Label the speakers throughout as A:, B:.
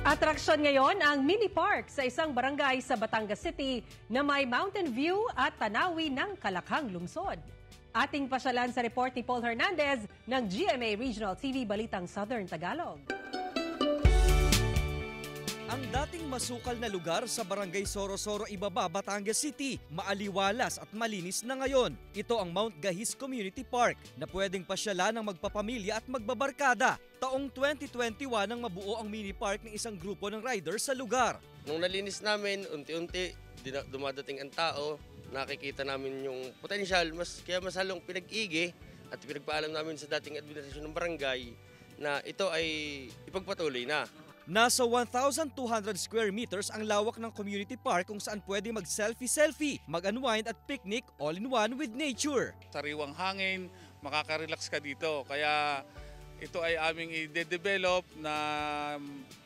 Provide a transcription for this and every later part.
A: Atraksyon ngayon ang mini park sa isang barangay sa Batangas City na may mountain view at tanawin ng Kalakhang lungsod. Ating pasyalan sa report ni Paul Hernandez ng GMA Regional TV Balitang Southern Tagalog.
B: Ang dating masukal na lugar sa Barangay Sorosoro, Ibaba, Batangas City, maaliwalas at malinis na ngayon. Ito ang Mount Gahis Community Park na pwedeng pasyalan ng magpapamilya at magbabarkada. Taong 2021 nang mabuo ang mini park ng isang grupo ng riders sa lugar.
C: Nung nalinis namin, unti-unti dumadating ang tao, nakikita namin yung potensyal, kaya mas halong pinag-igi at pinagpaalam namin sa dating administrasyon ng barangay na ito ay ipagpatuloy na.
B: Nasa 1,200 square meters ang lawak ng community park kung saan pwede mag-selfie-selfie, mag-unwind at picnic all-in-one with nature.
D: Sariwang hangin, makaka-relax ka dito. Kaya ito ay aming i-develop na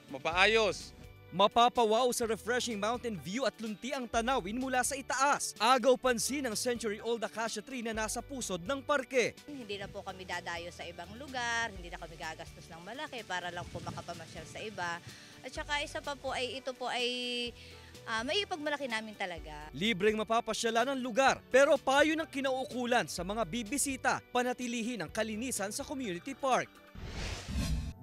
D: mapaayos.
B: Mapapawaw sa refreshing mountain view at lunti ang tanawin mula sa itaas. Agaw pansin ang century-old acacia tree na nasa pusod ng parke.
E: Hindi na po kami dadayo sa ibang lugar, hindi na kami gagastos ng malaki para lang po makapamasyal sa iba. At saka isa pa po ay ito po ay may ipagmalaki namin talaga.
B: Libreng mapapasyalan ang lugar, pero payo ng kinauukulan sa mga bibisita, panatilihin ang kalinisan sa community park.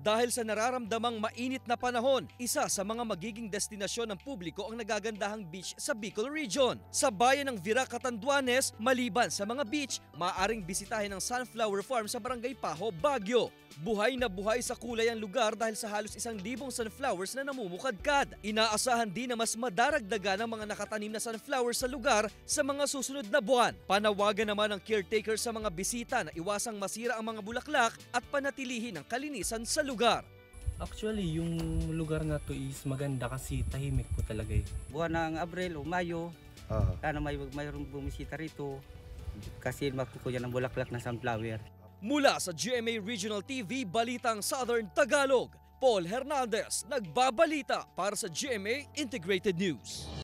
B: Dahil sa nararamdamang mainit na panahon, isa sa mga magiging destinasyon ng publiko ang nagagandahang beach sa Bicol Region. Sa bayan ng Vira, Catanduanes, maliban sa mga beach, maaaring bisitahin ang Sunflower Farm sa Barangay Paho, Baguio. Buhay na buhay sa kulay ang lugar dahil sa halos 1,000 sunflowers na namumukadkad. Inaasahan din na mas madaragdagan ang mga nakatanim na sunflowers sa lugar sa mga susunod na buwan. Panawagan naman ng caretaker sa mga bisita na iwasang masira ang mga bulaklak at panatilihin ang kalinisan sa lugar.
F: Actually, yung lugar na to is maganda kasi tahimik po talaga eh.
G: Buwan ng Abril o Mayo, sana mayroong bumisita rito kasi makukuha ng bulaklak na sunflower.
B: Mula sa GMA Regional TV, Balitang Southern Tagalog, Paul Hernandez, nagbabalita para sa GMA Integrated News.